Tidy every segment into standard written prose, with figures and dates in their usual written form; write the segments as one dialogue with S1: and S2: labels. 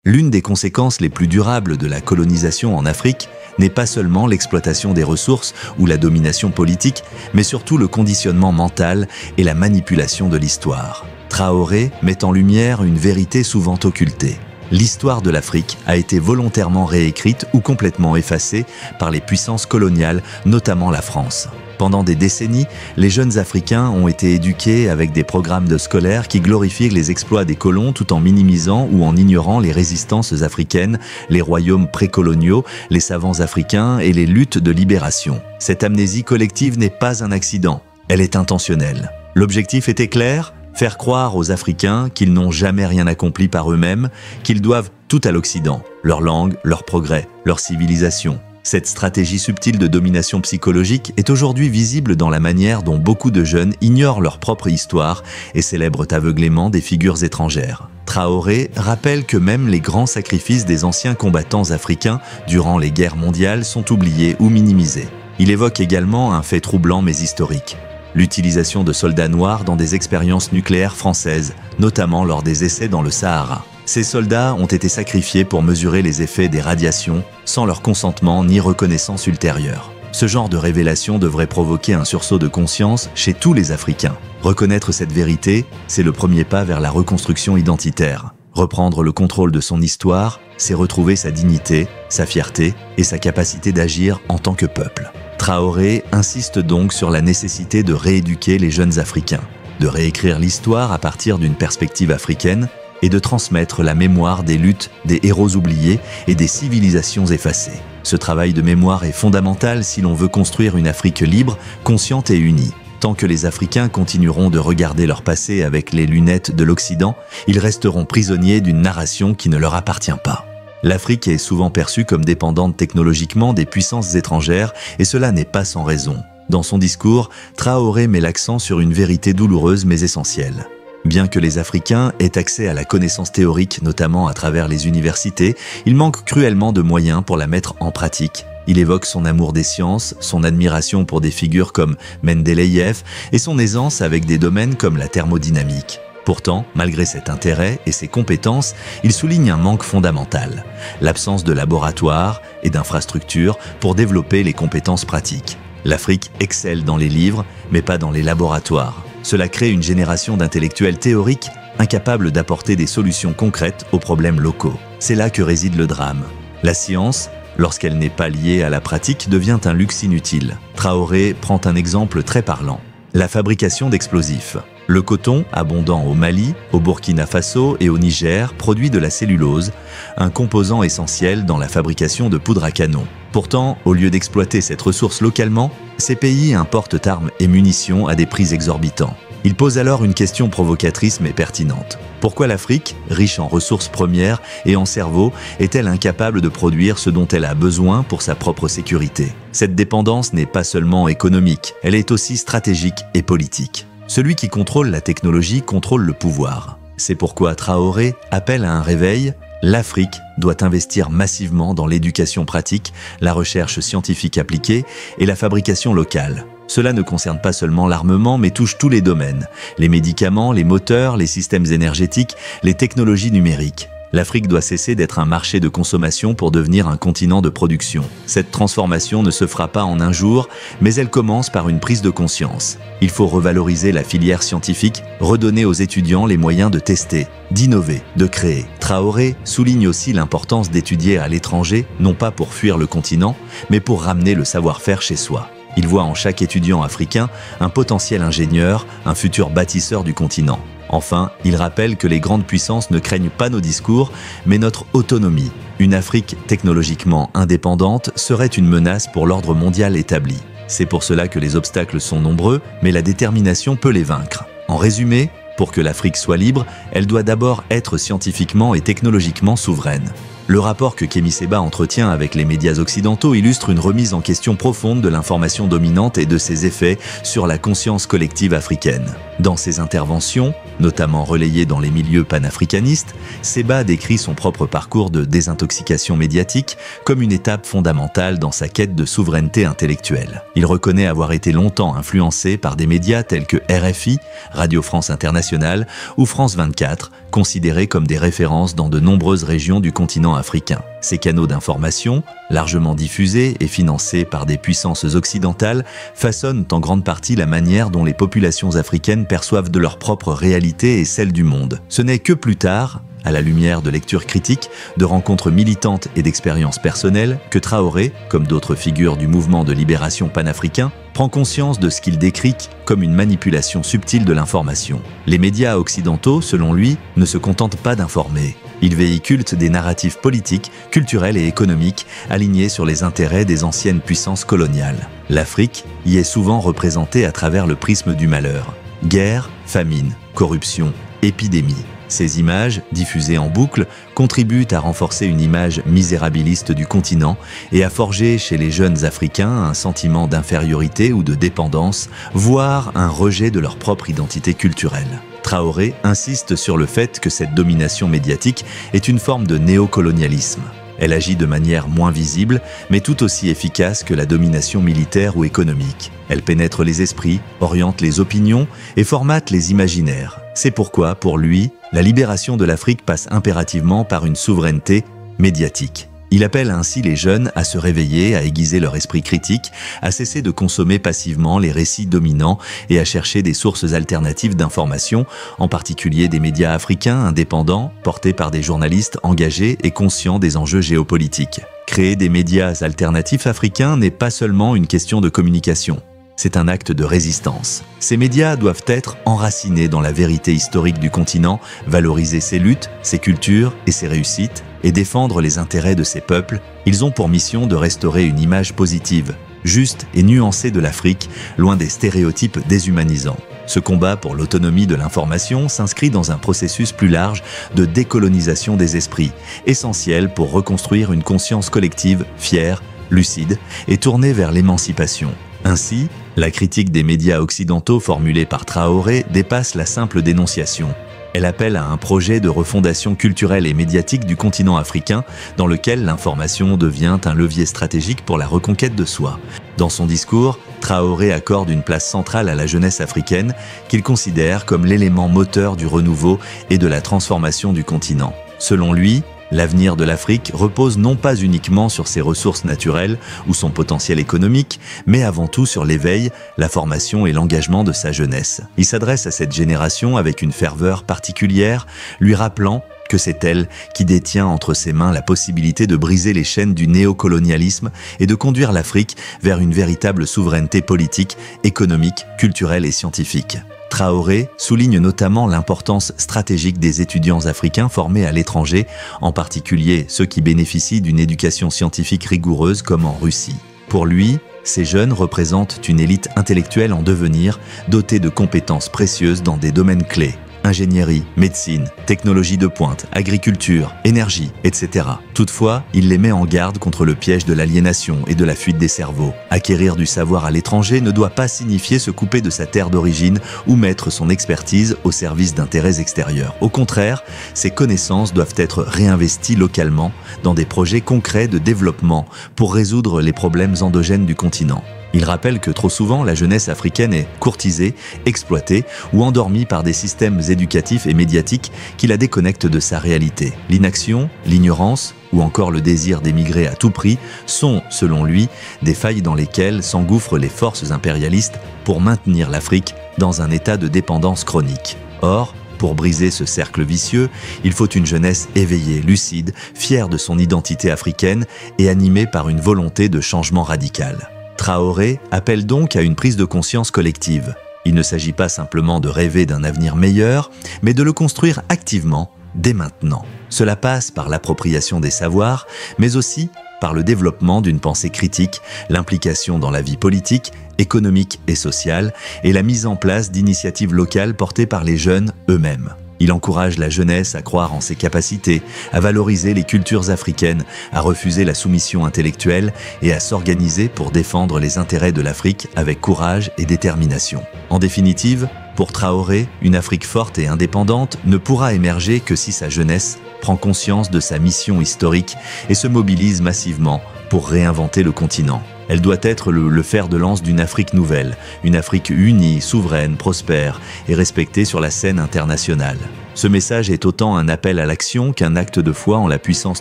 S1: L'une des conséquences les plus durables de la colonisation en Afrique n'est pas seulement l'exploitation des ressources ou la domination politique, mais surtout le conditionnement mental et la manipulation de l'histoire. Traoré met en lumière une vérité souvent occultée. L'histoire de l'Afrique a été volontairement réécrite ou complètement effacée par les puissances coloniales, notamment la France. Pendant des décennies, les jeunes Africains ont été éduqués avec des programmes de scolaires qui glorifient les exploits des colons tout en minimisant ou en ignorant les résistances africaines, les royaumes précoloniaux, les savants africains et les luttes de libération. Cette amnésie collective n'est pas un accident, elle est intentionnelle. L'objectif était clair, faire croire aux Africains qu'ils n'ont jamais rien accompli par eux-mêmes, qu'ils doivent tout à l'Occident, leur langue, leur progrès, leur civilisation. Cette stratégie subtile de domination psychologique est aujourd'hui visible dans la manière dont beaucoup de jeunes ignorent leur propre histoire et célèbrent aveuglément des figures étrangères. Traoré rappelle que même les grands sacrifices des anciens combattants africains durant les guerres mondiales sont oubliés ou minimisés. Il évoque également un fait troublant mais historique: l'utilisation de soldats noirs dans des expériences nucléaires françaises, notamment lors des essais dans le Sahara. Ces soldats ont été sacrifiés pour mesurer les effets des radiations, sans leur consentement ni reconnaissance ultérieure. Ce genre de révélation devrait provoquer un sursaut de conscience chez tous les Africains. Reconnaître cette vérité, c'est le premier pas vers la reconstruction identitaire. Reprendre le contrôle de son histoire, c'est retrouver sa dignité, sa fierté et sa capacité d'agir en tant que peuple. Traoré insiste donc sur la nécessité de rééduquer les jeunes Africains, de réécrire l'histoire à partir d'une perspective africaine et de transmettre la mémoire des luttes, des héros oubliés et des civilisations effacées. Ce travail de mémoire est fondamental si l'on veut construire une Afrique libre, consciente et unie. Tant que les Africains continueront de regarder leur passé avec les lunettes de l'Occident, ils resteront prisonniers d'une narration qui ne leur appartient pas. L'Afrique est souvent perçue comme dépendante technologiquement des puissances étrangères et cela n'est pas sans raison. Dans son discours, Traoré met l'accent sur une vérité douloureuse mais essentielle. Bien que les Africains aient accès à la connaissance théorique, notamment à travers les universités, il manque cruellement de moyens pour la mettre en pratique. Il évoque son amour des sciences, son admiration pour des figures comme Mendeleïev et son aisance avec des domaines comme la thermodynamique. Pourtant, malgré cet intérêt et ses compétences, il souligne un manque fondamental: l'absence de laboratoires et d'infrastructures pour développer les compétences pratiques. L'Afrique excelle dans les livres, mais pas dans les laboratoires. Cela crée une génération d'intellectuels théoriques incapables d'apporter des solutions concrètes aux problèmes locaux. C'est là que réside le drame. La science, lorsqu'elle n'est pas liée à la pratique, devient un luxe inutile. Traoré prend un exemple très parlant: la fabrication d'explosifs. Le coton, abondant au Mali, au Burkina Faso et au Niger, produit de la cellulose, un composant essentiel dans la fabrication de poudre à canon. Pourtant, au lieu d'exploiter cette ressource localement, ces pays importent armes et munitions à des prix exorbitants. Il pose alors une question provocatrice mais pertinente. Pourquoi l'Afrique, riche en ressources premières et en cerveau, est-elle incapable de produire ce dont elle a besoin pour sa propre sécurité? Cette dépendance n'est pas seulement économique, elle est aussi stratégique et politique. Celui qui contrôle la technologie contrôle le pouvoir. C'est pourquoi Traoré appelle à un réveil. L'Afrique doit investir massivement dans l'éducation pratique, la recherche scientifique appliquée et la fabrication locale. Cela ne concerne pas seulement l'armement, mais touche tous les domaines: les médicaments, les moteurs, les systèmes énergétiques, les technologies numériques. L'Afrique doit cesser d'être un marché de consommation pour devenir un continent de production. Cette transformation ne se fera pas en un jour, mais elle commence par une prise de conscience. Il faut revaloriser la filière scientifique, redonner aux étudiants les moyens de tester, d'innover, de créer. Traoré souligne aussi l'importance d'étudier à l'étranger, non pas pour fuir le continent, mais pour ramener le savoir-faire chez soi. Il voit en chaque étudiant africain un potentiel ingénieur, un futur bâtisseur du continent. Enfin, il rappelle que les grandes puissances ne craignent pas nos discours, mais notre autonomie. Une Afrique technologiquement indépendante serait une menace pour l'ordre mondial établi. C'est pour cela que les obstacles sont nombreux, mais la détermination peut les vaincre. En résumé, pour que l'Afrique soit libre, elle doit d'abord être scientifiquement et technologiquement souveraine. Le rapport que Kémy Séba entretient avec les médias occidentaux illustre une remise en question profonde de l'information dominante et de ses effets sur la conscience collective africaine. Dans ses interventions, notamment relayées dans les milieux panafricanistes, Séba décrit son propre parcours de désintoxication médiatique comme une étape fondamentale dans sa quête de souveraineté intellectuelle. Il reconnaît avoir été longtemps influencé par des médias tels que RFI, Radio France Internationale ou France 24, considérés comme des références dans de nombreuses régions du continent africain. Ces canaux d'information, largement diffusés et financés par des puissances occidentales, façonnent en grande partie la manière dont les populations africaines perçoivent de leur propre réalité et celle du monde. Ce n'est que plus tard, à la lumière de lectures critiques, de rencontres militantes et d'expériences personnelles, que Traoré, comme d'autres figures du mouvement de libération panafricain, prend conscience de ce qu'il décrit comme une manipulation subtile de l'information. Les médias occidentaux, selon lui, ne se contentent pas d'informer. Ils véhiculent des narratifs politiques, culturels et économiques alignés sur les intérêts des anciennes puissances coloniales. L'Afrique y est souvent représentée à travers le prisme du malheur. Guerre, famine, corruption, épidémie. Ces images, diffusées en boucle, contribuent à renforcer une image misérabiliste du continent et à forger chez les jeunes Africains un sentiment d'infériorité ou de dépendance, voire un rejet de leur propre identité culturelle. Traoré insiste sur le fait que cette domination médiatique est une forme de néocolonialisme. Elle agit de manière moins visible, mais tout aussi efficace que la domination militaire ou économique. Elle pénètre les esprits, oriente les opinions et formate les imaginaires. C'est pourquoi, pour lui, la libération de l'Afrique passe impérativement par une souveraineté médiatique. Il appelle ainsi les jeunes à se réveiller, à aiguiser leur esprit critique, à cesser de consommer passivement les récits dominants et à chercher des sources alternatives d'information, en particulier des médias africains indépendants, portés par des journalistes engagés et conscients des enjeux géopolitiques. Créer des médias alternatifs africains n'est pas seulement une question de communication. C'est un acte de résistance. Ces médias doivent être enracinés dans la vérité historique du continent, valoriser ses luttes, ses cultures et ses réussites, et défendre les intérêts de ces peuples. Ils ont pour mission de restaurer une image positive, juste et nuancée de l'Afrique, loin des stéréotypes déshumanisants. Ce combat pour l'autonomie de l'information s'inscrit dans un processus plus large de décolonisation des esprits, essentiel pour reconstruire une conscience collective fière, lucide et tournée vers l'émancipation. Ainsi, la critique des médias occidentaux formulée par Traoré dépasse la simple dénonciation. Elle appelle à un projet de refondation culturelle et médiatique du continent africain dans lequel l'information devient un levier stratégique pour la reconquête de soi. Dans son discours, Traoré accorde une place centrale à la jeunesse africaine qu'il considère comme l'élément moteur du renouveau et de la transformation du continent. Selon lui, l'avenir de l'Afrique repose non pas uniquement sur ses ressources naturelles ou son potentiel économique, mais avant tout sur l'éveil, la formation et l'engagement de sa jeunesse. Il s'adresse à cette génération avec une ferveur particulière, lui rappelant que c'est elle qui détient entre ses mains la possibilité de briser les chaînes du néocolonialisme et de conduire l'Afrique vers une véritable souveraineté politique, économique, culturelle et scientifique. Traoré souligne notamment l'importance stratégique des étudiants africains formés à l'étranger, en particulier ceux qui bénéficient d'une éducation scientifique rigoureuse comme en Russie. Pour lui, ces jeunes représentent une élite intellectuelle en devenir, dotée de compétences précieuses dans des domaines clés. Ingénierie, médecine, technologie de pointe, agriculture, énergie, etc. Toutefois, il les met en garde contre le piège de l'aliénation et de la fuite des cerveaux. Acquérir du savoir à l'étranger ne doit pas signifier se couper de sa terre d'origine ou mettre son expertise au service d'intérêts extérieurs. Au contraire, ces connaissances doivent être réinvesties localement dans des projets concrets de développement pour résoudre les problèmes endogènes du continent. Il rappelle que trop souvent, la jeunesse africaine est courtisée, exploitée ou endormie par des systèmes éducatifs et médiatiques qui la déconnectent de sa réalité. L'inaction, l'ignorance ou encore le désir d'émigrer à tout prix sont, selon lui, des failles dans lesquelles s'engouffrent les forces impérialistes pour maintenir l'Afrique dans un état de dépendance chronique. Or, pour briser ce cercle vicieux, il faut une jeunesse éveillée, lucide, fière de son identité africaine et animée par une volonté de changement radical. Traoré appelle donc à une prise de conscience collective. Il ne s'agit pas simplement de rêver d'un avenir meilleur, mais de le construire activement, dès maintenant. Cela passe par l'appropriation des savoirs, mais aussi par le développement d'une pensée critique, l'implication dans la vie politique, économique et sociale, et la mise en place d'initiatives locales portées par les jeunes eux-mêmes. Il encourage la jeunesse à croire en ses capacités, à valoriser les cultures africaines, à refuser la soumission intellectuelle et à s'organiser pour défendre les intérêts de l'Afrique avec courage et détermination. En définitive, pour Traoré, une Afrique forte et indépendante ne pourra émerger que si sa jeunesse prend conscience de sa mission historique et se mobilise massivement pour réinventer le continent. Elle doit être le fer de lance d'une Afrique nouvelle, une Afrique unie, souveraine, prospère et respectée sur la scène internationale. Ce message est autant un appel à l'action qu'un acte de foi en la puissance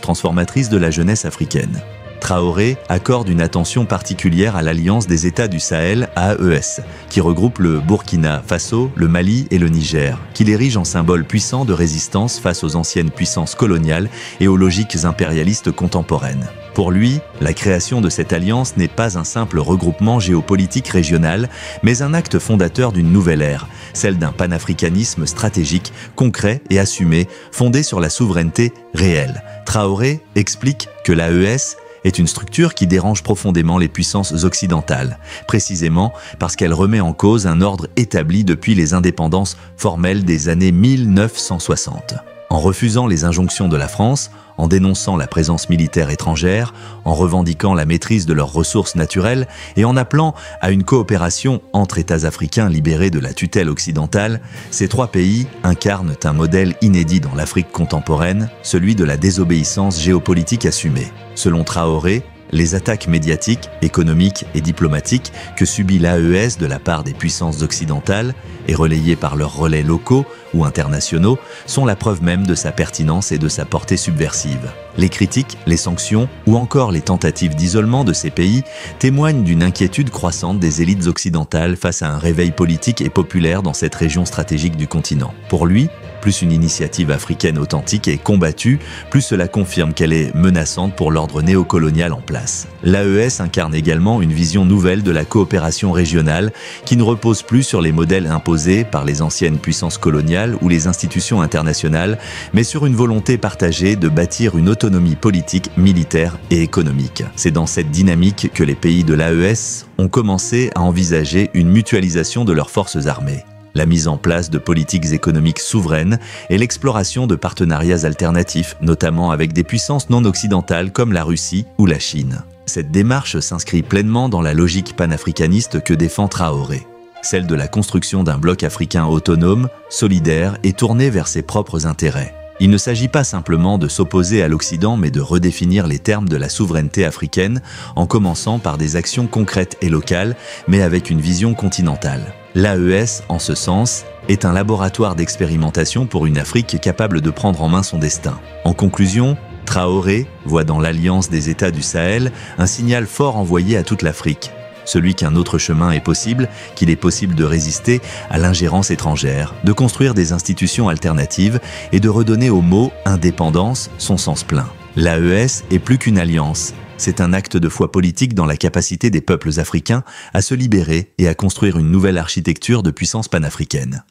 S1: transformatrice de la jeunesse africaine. Traoré accorde une attention particulière à l'Alliance des États du Sahel, AES, qui regroupe le Burkina Faso, le Mali et le Niger, qu'il érige en symbole puissant de résistance face aux anciennes puissances coloniales et aux logiques impérialistes contemporaines. Pour lui, la création de cette alliance n'est pas un simple regroupement géopolitique régional, mais un acte fondateur d'une nouvelle ère, celle d'un panafricanisme stratégique, concret et assumé, fondé sur la souveraineté réelle. Traoré explique que l'AES est une structure qui dérange profondément les puissances occidentales, précisément parce qu'elle remet en cause un ordre établi depuis les indépendances formelles des années 1960. En refusant les injonctions de la France, en dénonçant la présence militaire étrangère, en revendiquant la maîtrise de leurs ressources naturelles et en appelant à une coopération entre États africains libérés de la tutelle occidentale, ces trois pays incarnent un modèle inédit dans l'Afrique contemporaine, celui de la désobéissance géopolitique assumée. Selon Traoré, les attaques médiatiques, économiques et diplomatiques que subit l'AES de la part des puissances occidentales et relayées par leurs relais locaux ou internationaux sont la preuve même de sa pertinence et de sa portée subversive. Les critiques, les sanctions ou encore les tentatives d'isolement de ces pays témoignent d'une inquiétude croissante des élites occidentales face à un réveil politique et populaire dans cette région stratégique du continent. Pour lui, plus une initiative africaine authentique est combattue, plus cela confirme qu'elle est menaçante pour l'ordre néocolonial en place. L'AES incarne également une vision nouvelle de la coopération régionale qui ne repose plus sur les modèles imposés par les anciennes puissances coloniales ou les institutions internationales, mais sur une volonté partagée de bâtir une autonomie politique, militaire et économique. C'est dans cette dynamique que les pays de l'AES ont commencé à envisager une mutualisation de leurs forces armées, la mise en place de politiques économiques souveraines et l'exploration de partenariats alternatifs, notamment avec des puissances non occidentales comme la Russie ou la Chine. Cette démarche s'inscrit pleinement dans la logique panafricaniste que défend Traoré, celle de la construction d'un bloc africain autonome, solidaire et tourné vers ses propres intérêts. Il ne s'agit pas simplement de s'opposer à l'Occident, mais de redéfinir les termes de la souveraineté africaine en commençant par des actions concrètes et locales, mais avec une vision continentale. L'AES, en ce sens, est un laboratoire d'expérimentation pour une Afrique capable de prendre en main son destin. En conclusion, Traoré voit dans l'Alliance des États du Sahel un signal fort envoyé à toute l'Afrique, celui qu'un autre chemin est possible, qu'il est possible de résister à l'ingérence étrangère, de construire des institutions alternatives et de redonner au mot « indépendance » son sens plein. L'AES est plus qu'une alliance, c'est un acte de foi politique dans la capacité des peuples africains à se libérer et à construire une nouvelle architecture de puissance panafricaine.